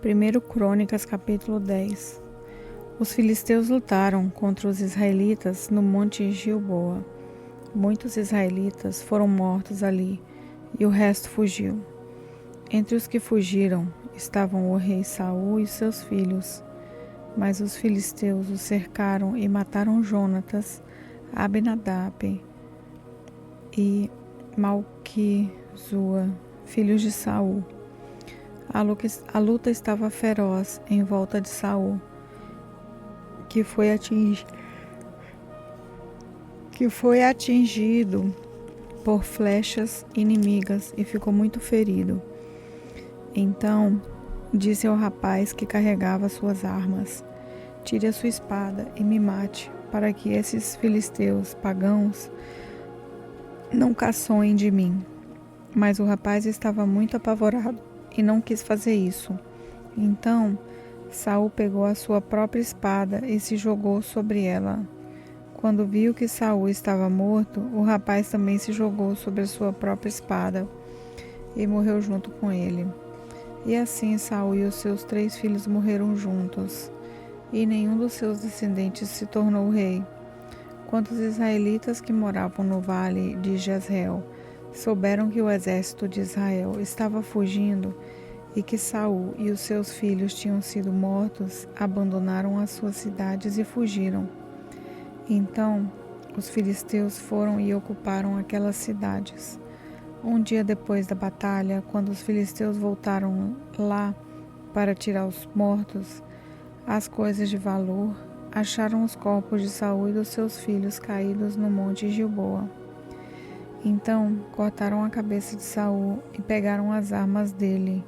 1 Crônicas, capítulo 10. Os filisteus lutaram contra os israelitas no monte Gilboa. Muitos israelitas foram mortos ali, e o resto fugiu. Entre os que fugiram estavam o rei Saul e seus filhos. Mas os filisteus o cercaram e mataram Jonatas, Abinadab e Malquizua, filhos de Saul. A luta estava feroz em volta de Saul, que foi atingido por flechas inimigas e ficou muito ferido. Então disse ao rapaz que carregava suas armas: "Tire a sua espada e me mate, para que esses filisteus pagãos não caçoem de mim." Mas o rapaz estava muito apavorado e não quis fazer isso. Então Saul pegou a sua própria espada e se jogou sobre ela. Quando viu que Saul estava morto, o rapaz também se jogou sobre a sua própria espada e morreu junto com ele. E assim Saul e os seus 3 filhos morreram juntos, e nenhum dos seus descendentes se tornou rei. Quando os israelitas que moravam no vale de Jezreel souberam que o exército de Israel estava fugindo e que Saul e os seus filhos tinham sido mortos, abandonaram as suas cidades e fugiram. Então os filisteus foram e ocuparam aquelas cidades. Um dia depois da batalha, quando os filisteus voltaram lá para tirar os mortos, as coisas de valor, acharam os corpos de Saul e dos seus filhos caídos no monte Gilboa. Então cortaram a cabeça de Saul e pegaram as armas dele.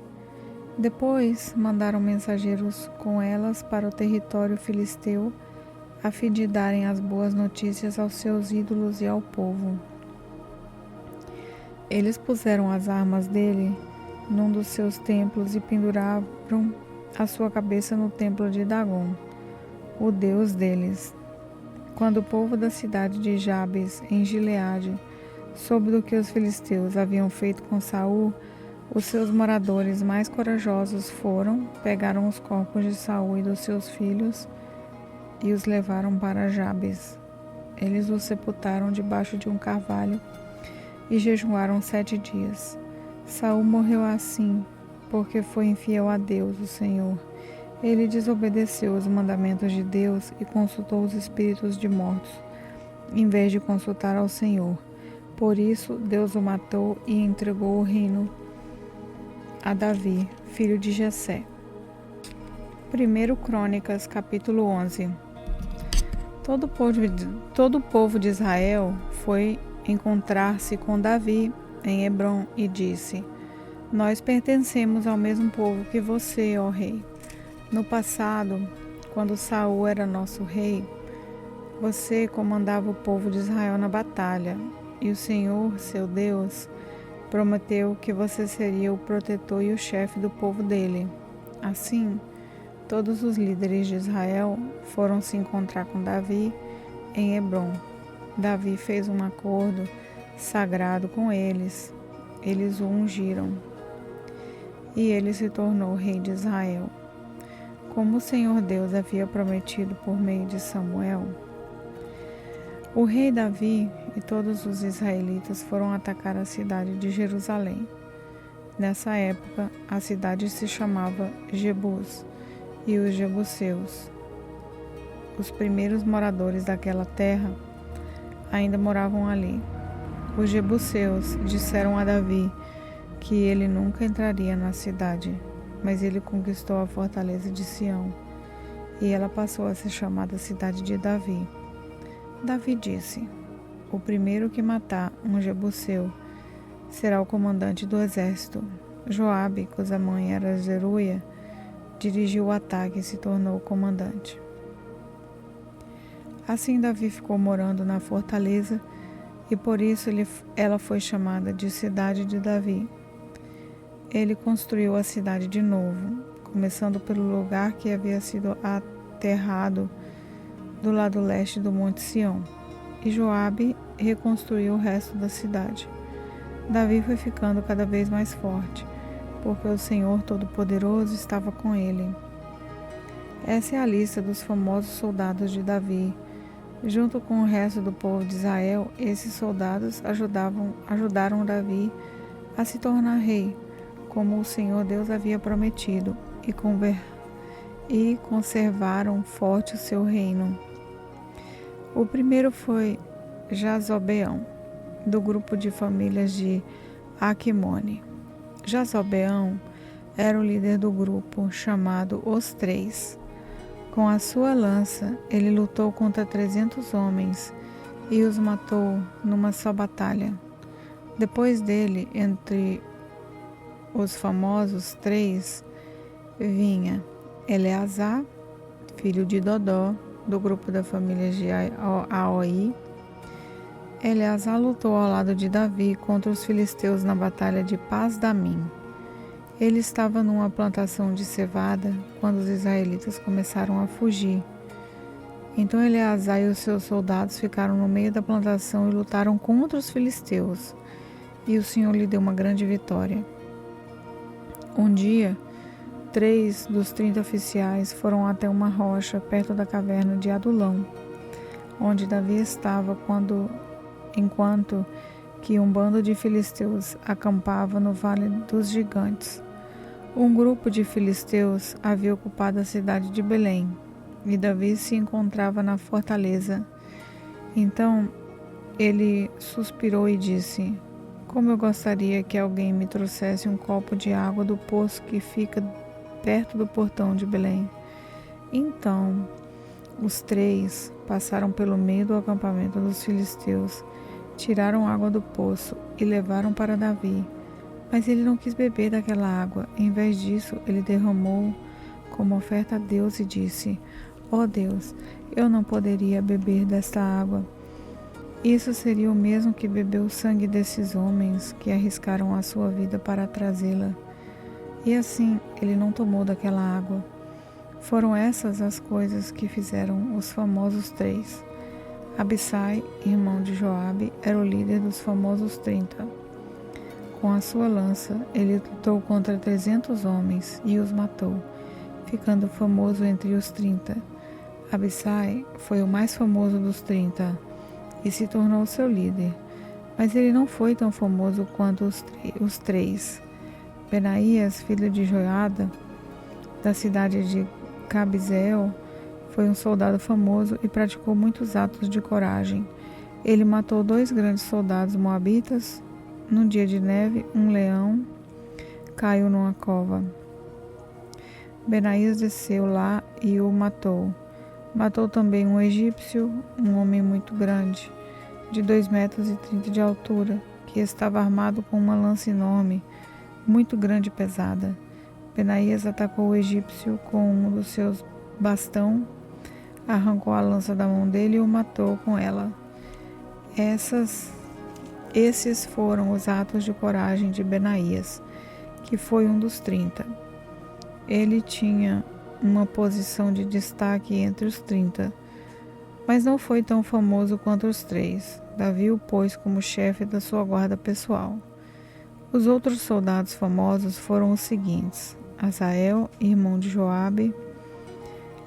Depois mandaram mensageiros com elas para o território filisteu, a fim de darem as boas notícias aos seus ídolos e ao povo. Eles puseram as armas dele num dos seus templos e penduraram a sua cabeça no templo de Dagon, o deus deles. Quando o povo da cidade de Jabes, em Gileade, soube do que os filisteus haviam feito com Saul, os seus moradores mais corajosos pegaram os corpos de Saul e dos seus filhos e os levaram para Jabes. Eles os sepultaram debaixo de um carvalho e jejuaram 7 dias. Saul morreu assim, porque foi infiel a Deus, o Senhor. Ele desobedeceu os mandamentos de Deus e consultou os espíritos de mortos, em vez de consultar ao Senhor. Por isso, Deus o matou e entregou o reino a Davi, filho de Jessé. 1 Crônicas, capítulo 11. Todo o povo de Israel foi encontrar-se com Davi em Hebrom e disse: "Nós pertencemos ao mesmo povo que você, ó rei. No passado, quando Saul era nosso rei, você comandava o povo de Israel na batalha. E o Senhor, seu Deus, prometeu que você seria o protetor e o chefe do povo dele." Assim, todos os líderes de Israel foram se encontrar com Davi em Hebrom. Davi fez um acordo sagrado com eles. Eles o ungiram e ele se tornou rei de Israel, como o Senhor Deus havia prometido por meio de Samuel. O rei Davi e todos os israelitas foram atacar a cidade de Jerusalém. Nessa época, a cidade se chamava Jebus, e os jebuseus, os primeiros moradores daquela terra, ainda moravam ali. Os jebuseus disseram a Davi que ele nunca entraria na cidade, mas ele conquistou a fortaleza de Sião, e ela passou a ser chamada Cidade de Davi. Davi disse: "O primeiro que matar um jebuseu será o comandante do exército." Joabe, cuja mãe era Zeruia, dirigiu o ataque e se tornou o comandante. Assim Davi ficou morando na fortaleza e por isso ela foi chamada de Cidade de Davi. Ele construiu a cidade de novo, começando pelo lugar que havia sido aterrado do lado leste do Monte Sião, e Joabe reconstruiu o resto da cidade. Davi foi ficando cada vez mais forte, porque o Senhor Todo-Poderoso estava com ele. Essa é a lista dos famosos soldados de Davi. Junto com o resto do povo de Israel, esses soldados ajudaram Davi a se tornar rei, como o Senhor Deus havia prometido, e conservaram forte o seu reino. O primeiro foi Jazobeão, do grupo de famílias de Aquimone. Jazobeão era o líder do grupo chamado Os Três. Com a sua lança, ele lutou contra 300 homens e os matou numa só batalha. Depois dele, entre os famosos três, vinha Eleazar, filho de Dodó, do grupo da família de Aoi. Eleazar lutou ao lado de Davi contra os filisteus na batalha de Pas-damim. Ele estava numa plantação de cevada quando os israelitas começaram a fugir. Então Eleazar e os seus soldados ficaram no meio da plantação e lutaram contra os filisteus. E o Senhor lhe deu uma grande vitória. Um dia, 3 dos 30 oficiais foram até uma rocha perto da caverna de Adulão, onde Davi estava enquanto que um bando de filisteus acampava no Vale dos Gigantes. Um grupo de filisteus havia ocupado a cidade de Belém, e Davi se encontrava na fortaleza. Então ele suspirou e disse: "Como eu gostaria que alguém me trouxesse um copo de água do poço que fica perto do portão de Belém." Então os 3 passaram pelo meio do acampamento dos filisteus, tiraram água do poço e levaram para Davi. Mas ele não quis beber daquela água. Em vez disso, ele derramou como oferta a Deus e disse: "Ó Deus, eu não poderia beber desta água. Isso seria o mesmo que beber o sangue desses homens que arriscaram a sua vida para trazê-la." E assim ele não tomou daquela água. Foram essas as coisas que fizeram os famosos 3. Abissai, irmão de Joabe, era o líder dos famosos 30. Com a sua lança, ele lutou contra 300 homens e os matou, ficando famoso entre os 30. Abissai foi o mais famoso dos 30 e se tornou seu líder, mas ele não foi tão famoso quanto os 3. Benaías, filho de Joiada, da cidade de Cabzeel, foi um soldado famoso e praticou muitos atos de coragem. Ele matou 2 grandes soldados moabitas. Num dia de neve, um leão caiu numa cova. Benaías desceu lá e o matou. Matou também um egípcio, um homem muito grande, de 2,30 metros de altura, que estava armado com uma lança enorme, muito grande e pesada. Benaías atacou o egípcio com um dos seus bastão, arrancou a lança da mão dele e o matou com ela. Esses foram os atos de coragem de Benaías, que foi um dos 30. Ele tinha uma posição de destaque entre os 30, mas não foi tão famoso quanto os 3. Davi o pôs como chefe da sua guarda pessoal. Os outros soldados famosos foram os seguintes: Asael, irmão de Joabe;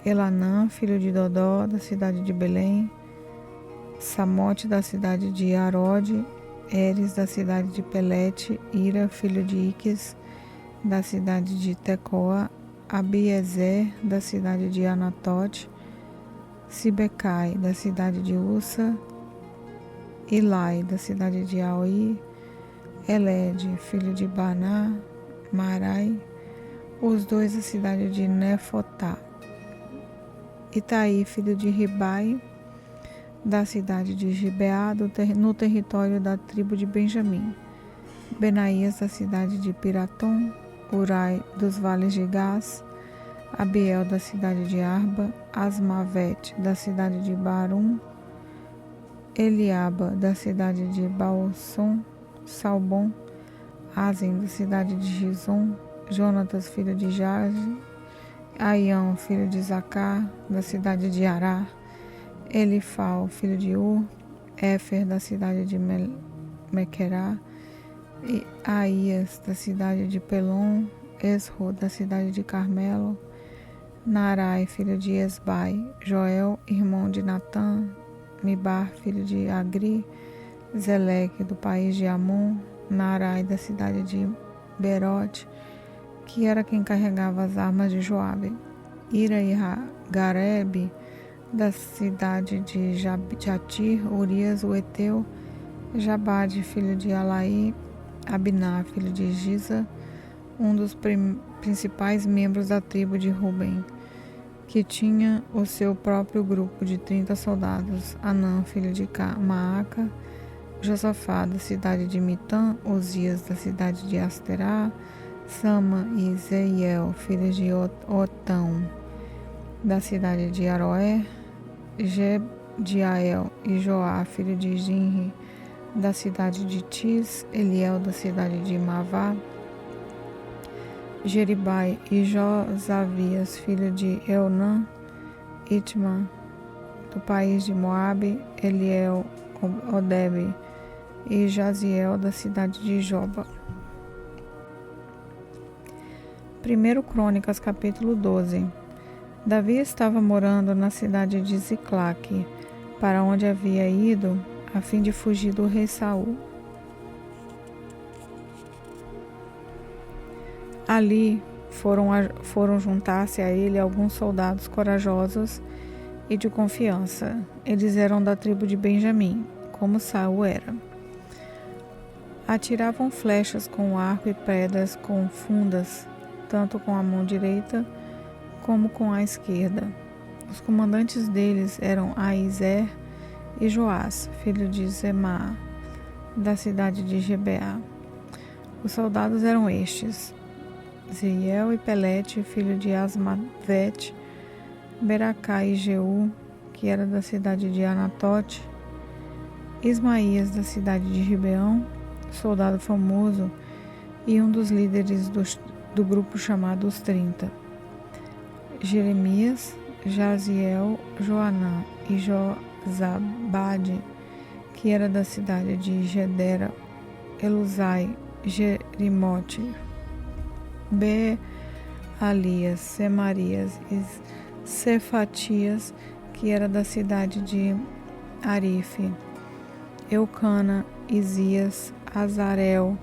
Elanã, filho de Dodó, da cidade de Belém; Samote, da cidade de Arode; Eres, da cidade de Pelete; Ira, filho de Iques, da cidade de Tecoa; Abiezer, da cidade de Anatote; Sibecai, da cidade de Ussa; Ilai, da cidade de Aoi; Elede, filho de Baná; Marai, os 2 da cidade de Nefotá; Itaí, filho de Ribai, da cidade de Gibeá, no território da tribo de Benjamim; Benaías, da cidade de Piratom; Urai, dos vales de Gás; Abiel, da cidade de Arba; Asmavete, da cidade de Barum; Eliaba, da cidade de Balsom, Salbom; Azen, da cidade de Gizom; Jonatas, filho de Jage; Aião, filho de Zacar, da cidade de Ará; Elifal, filho de Ur; Éfer, da cidade de Mequerá; e Aías, da cidade de Pelom, Esro, da cidade de Carmelo, Narai, filho de Esbai, Joel, irmão de Natã, Mibar, filho de Agri, Zeleque, do país de Amon, Narai, da cidade de Berote, que era quem carregava as armas de Joabe, Ira e Garebe, da cidade de Jatir, Urias, o Eteu, Jabade, filho de Alaí, Abiná, filho de Giza, um dos principais membros da tribo de Ruben, que tinha o seu próprio grupo de 30 soldados, Anã, filho de Maaca, Josafá, da cidade de Mitã, Osias, da cidade de Asterá, Sama e Zeiel, filhos de Otão, da cidade de Aroé, Jediael e Joá, filho de Zinri, da cidade de Tis, Eliel, da cidade de Mavá, Jeribai e Josavias, filho de Eunã, Itma, do país de Moabe, Eliel, Odebe e Jaziel, da cidade de Joba. 1 Crônicas, capítulo 12. Davi estava morando na cidade de Ziclaque, para onde havia ido a fim de fugir do rei Saul. Ali foram juntar-se a ele alguns soldados corajosos e de confiança. Eles eram da tribo de Benjamim, como Saul era. Atiravam flechas com arco e pedras com fundas, tanto com a mão direita como com a esquerda. Os comandantes deles eram Aizer e Joás, filho de Zemá, da cidade de Gebeá. Os soldados eram estes: Ziel e Pelete, filho de Asmavete, Beracá e Jeú, que era da cidade de Anatote, Ismaías, da cidade de Gibeão, soldado famoso e um dos líderes do grupo chamado Os 30, Jeremias, Jaziel, Joanã e Jozabade, que era da cidade de Gedera, Elusai, Jerimote, Bealias, Semarias e Cefatias, que era da cidade de Arife, Eucana, Isias, Azarel,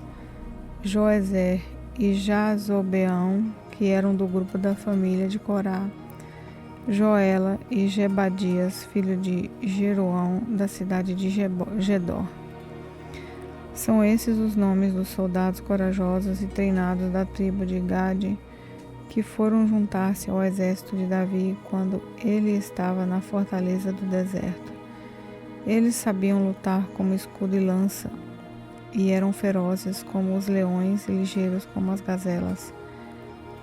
Joezer e Jazobeão, que eram do grupo da família de Corá, Joela e Gebadias, filho de Jeroão, da cidade de Gedor. São esses os nomes dos soldados corajosos e treinados da tribo de Gade, que foram juntar-se ao exército de Davi quando ele estava na fortaleza do deserto. Eles sabiam lutar como escudo e lança, e eram ferozes como os leões e ligeiros como as gazelas.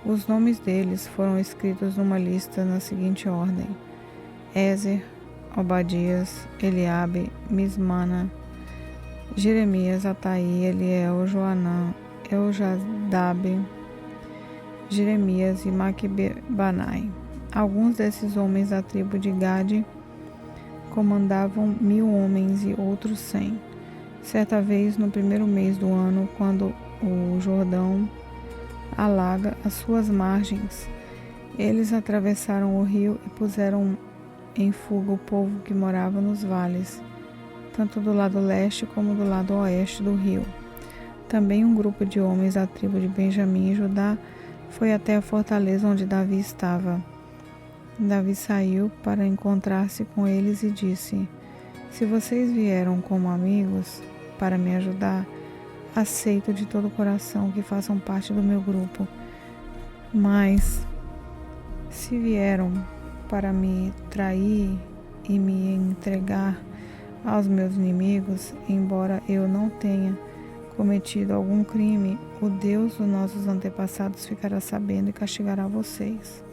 Os nomes deles foram escritos numa lista na seguinte ordem: Ezer, Obadias, Eliabe, Mismana, Jeremias, Ataí, Eliel, Joanã, Eujadabe, Jeremias e Maquibanai. Alguns desses homens da tribo de Gade comandavam 1000 homens e outros 100. Certa vez, no primeiro mês do ano, quando o Jordão alaga as suas margens, eles atravessaram o rio e puseram em fuga o povo que morava nos vales, tanto do lado leste como do lado oeste do rio. Também um grupo de homens da tribo de Benjamim e Judá foi até a fortaleza onde Davi estava. Davi saiu para encontrar-se com eles e disse: Se vocês vieram como amigos para me ajudar, aceito de todo o coração que façam parte do meu grupo. Mas se vieram para me trair e me entregar aos meus inimigos, embora eu não tenha cometido algum crime, o Deus dos nossos antepassados ficará sabendo e castigará vocês.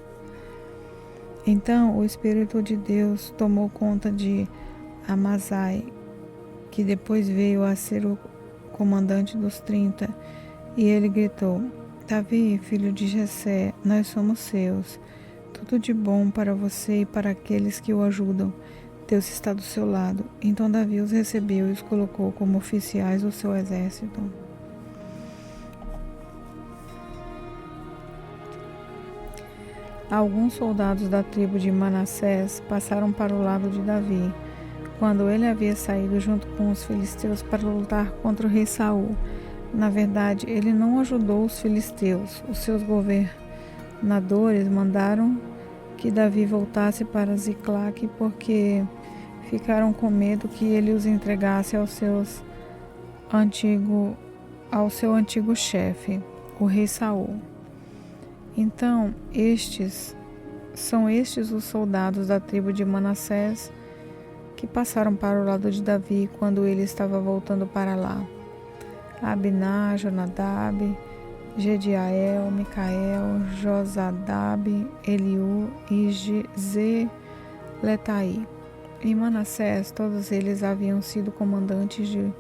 Então o Espírito de Deus tomou conta de Amazai, que depois veio a ser o comandante dos 30, e ele gritou: Davi, filho de Jessé, nós somos seus. Tudo de bom para você e para aqueles que o ajudam. Deus está do seu lado. Então Davi os recebeu e os colocou como oficiais do seu exército. Alguns soldados da tribo de Manassés passaram para o lado de Davi, quando ele havia saído junto com os filisteus para lutar contra o rei Saul. Na verdade, ele não ajudou os filisteus. Os seus governadores mandaram que Davi voltasse para Ziclague, porque ficaram com medo que ele os entregasse ao seu antigo chefe, o rei Saul. Então, são estes os soldados da tribo de Manassés que passaram para o lado de Davi quando ele estava voltando para lá: Abiná, Jonadab, Jediael, Micael, Josadabe, Eliú e Zeletai. Em Manassés, todos eles haviam sido comandantes de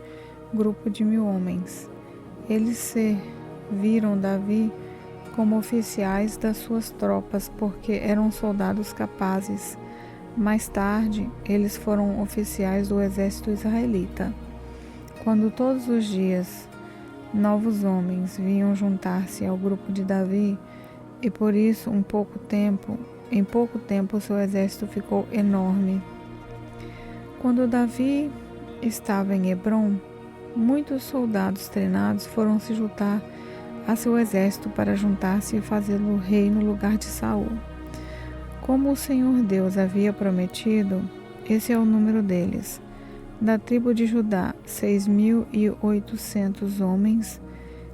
grupo de 1000 homens. Eles serviram Davi como oficiais das suas tropas, porque eram soldados capazes. Mais tarde, eles foram oficiais do exército israelita. Quando todos os dias novos homens vinham juntar-se ao grupo de Davi, e por isso em pouco tempo seu exército ficou enorme. Quando Davi estava em Hebrom, muitos soldados treinados foram se juntar a seu exército para juntar-se e fazê-lo rei no lugar de Saul. Como o Senhor Deus havia prometido, esse é o número deles: da tribo de Judá, 6.800 homens,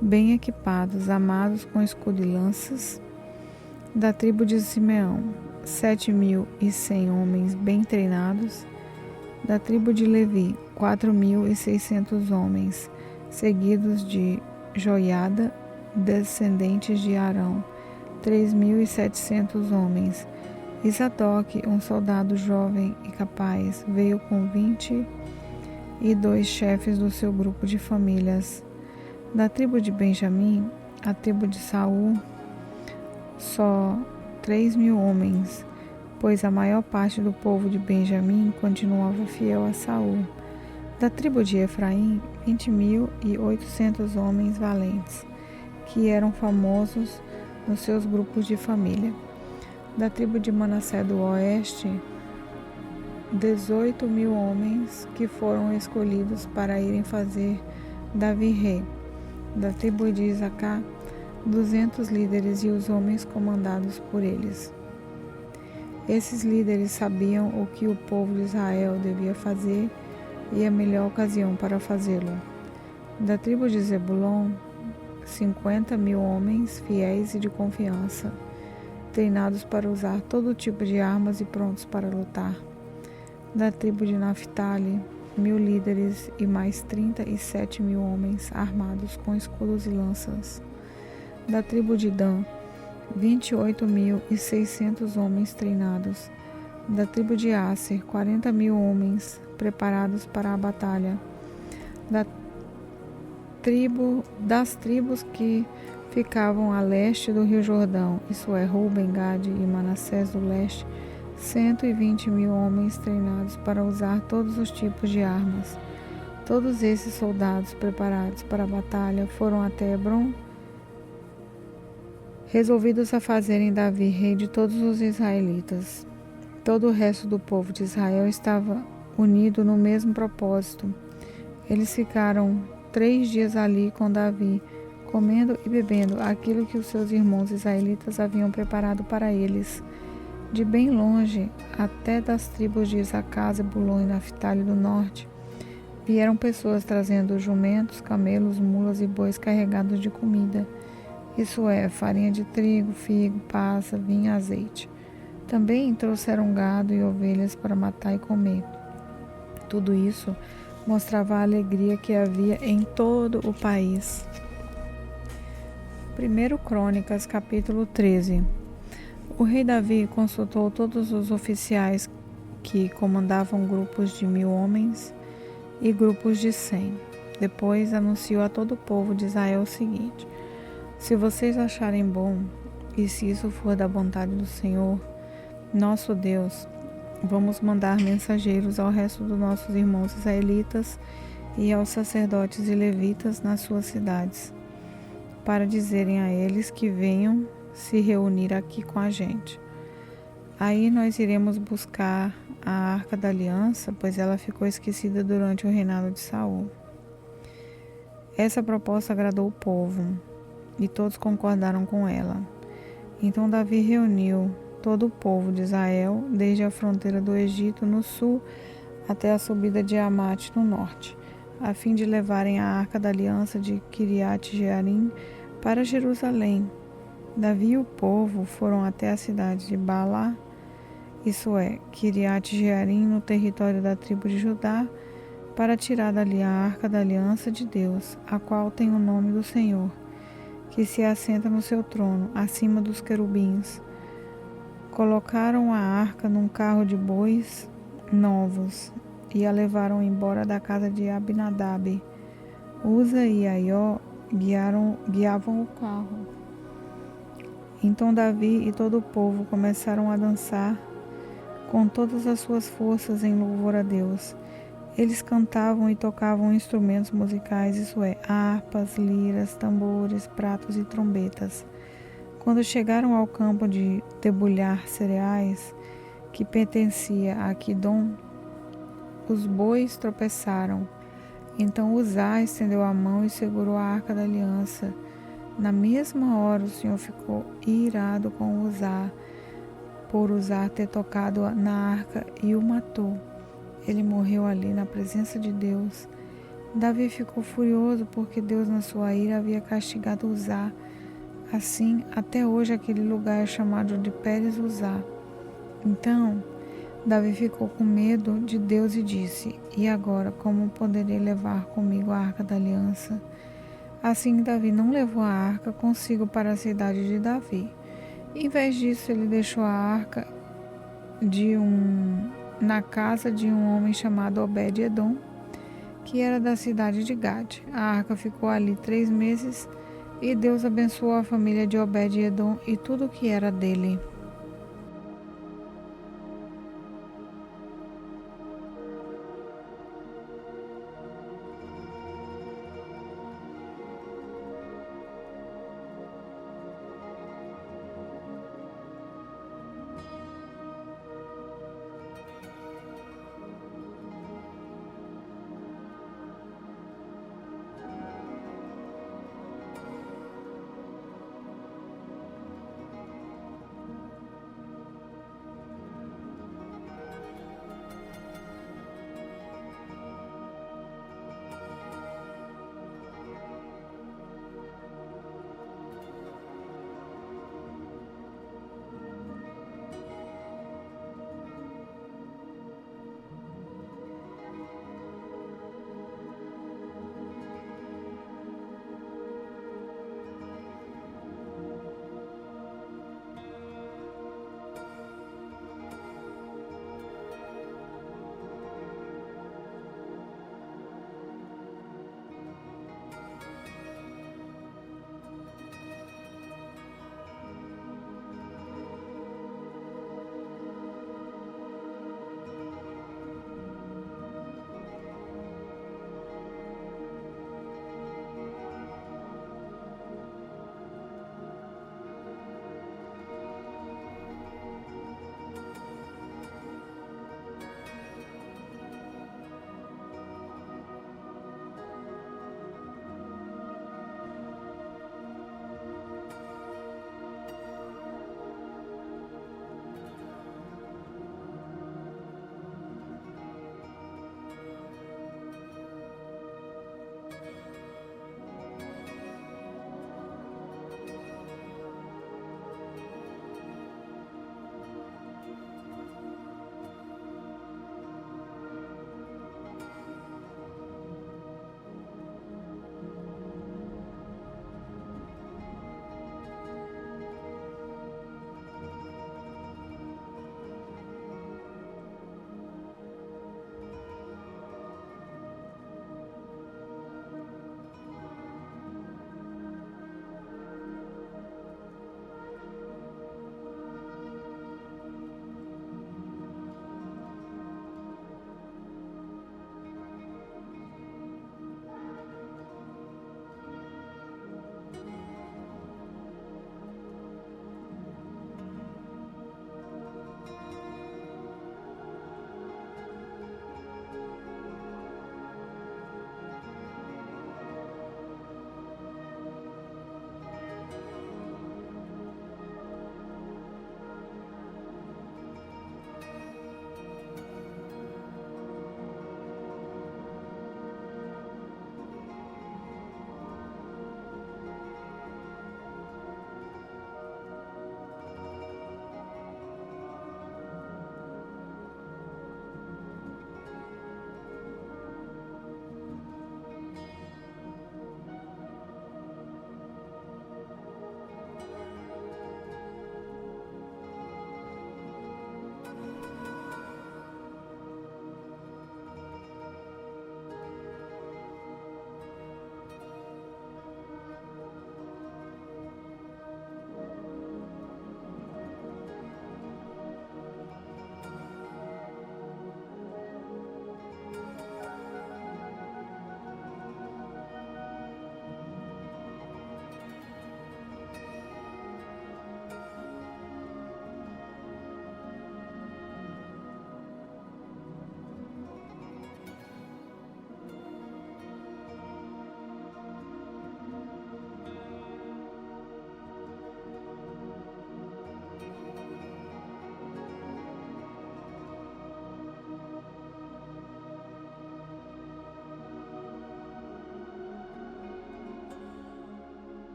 bem equipados, armados com escudo e lanças; da tribo de Simeão, 7.100 homens, bem treinados; da tribo de Levi, 4.600 homens, seguidos de Joiada, descendentes de Arão, 3.700 homens. E Zadoc, um soldado jovem e capaz, veio com 22 chefes do seu grupo de famílias. Da tribo de Benjamim, a tribo de Saul, só 3.000 homens, pois a maior parte do povo de Benjamim continuava fiel a Saul. Da tribo de Efraim, 20.800 homens valentes, que eram famosos nos seus grupos de família. Da tribo de Manassés do Oeste, 18.000 homens que foram escolhidos para irem fazer Davi rei. Da tribo de Isacar, 200 líderes e os homens comandados por eles. Esses líderes sabiam o que o povo de Israel devia fazer e a melhor ocasião para fazê-lo. Da tribo de Zebulon, 50.000 homens fiéis e de confiança, treinados para usar todo tipo de armas e prontos para lutar. Da tribo de Naphtali, 1.000 líderes e mais 37.000 homens armados com escudos e lanças. Da tribo de Dan, 28.600 homens treinados. Da tribo de Asser, 40.000 homens preparados para a batalha. Das tribos que ficavam a leste do Rio Jordão, isso é, Ruben, Gade e Manassés do leste, 120.000 homens treinados para usar todos os tipos de armas. Todos esses soldados preparados para a batalha foram até Hebrom, resolvidos a fazerem Davi rei de todos os israelitas. Todo o resto do povo de Israel estava unido no mesmo propósito. Eles ficaram 3 dias ali com Davi, comendo e bebendo aquilo que os seus irmãos israelitas haviam preparado para eles. De bem longe, até das tribos de Isacar, Zebulon e Naphtali do norte, vieram pessoas trazendo jumentos, camelos, mulas e bois carregados de comida, isso é, farinha de trigo, figo, passa, vinho e azeite. Também trouxeram gado e ovelhas para matar e comer. Tudo isso mostrava a alegria que havia em todo o país. 1 Crônicas, capítulo 13. O rei Davi consultou todos os oficiais que comandavam grupos de 1000 homens e grupos de 100. Depois anunciou a todo o povo de Israel o seguinte: se vocês acharem bom, e se isso for da vontade do Senhor, nosso Deus, vamos mandar mensageiros ao resto dos nossos irmãos israelitas e aos sacerdotes e levitas nas suas cidades, para dizerem a eles que venham se reunir aqui com a gente. Aí nós iremos buscar a Arca da Aliança, pois ela ficou esquecida durante o reinado de Saul. Essa proposta agradou o povo, e todos concordaram com ela. Então Davi reuniu todo o povo de Israel, desde a fronteira do Egito no sul até a subida de Amate no norte, a fim de levarem a Arca da Aliança de Quiriate-Jearim para Jerusalém. Davi e o povo foram até a cidade de Baalá, isso é, Quiriate-Jearim, no território da tribo de Judá, para tirar dali a Arca da Aliança de Deus, a qual tem o nome do Senhor, que se assenta no seu trono, acima dos querubins. Colocaram a arca num carro de bois novos e a levaram embora da casa de Abinadab. Uza e Aió guiavam o carro. Então Davi e todo o povo começaram a dançar com todas as suas forças em louvor a Deus. Eles cantavam e tocavam instrumentos musicais, isso é, harpas, liras, tambores, pratos e trombetas. Quando chegaram ao campo de debulhar cereais, que pertencia a Quidom, os bois tropeçaram. Então Uzá estendeu a mão e segurou a Arca da Aliança. Na mesma hora o Senhor ficou irado com Uzá, por Uzá ter tocado na arca, e o matou. Ele morreu ali na presença de Deus. Davi ficou furioso porque Deus, na sua ira, havia castigado Uzá. Assim, até hoje aquele lugar é chamado de Pérez Uzá. Então, Davi ficou com medo de Deus e disse: "E agora, como poderei levar comigo a Arca da Aliança?" Assim, Davi não levou a arca consigo para a cidade de Davi. Em vez disso, ele deixou a arca na casa de um homem chamado Obed-Edom, que era da cidade de Gade. A arca ficou ali 3 meses e Deus abençoou a família de Obed-Edom e tudo o que era dele.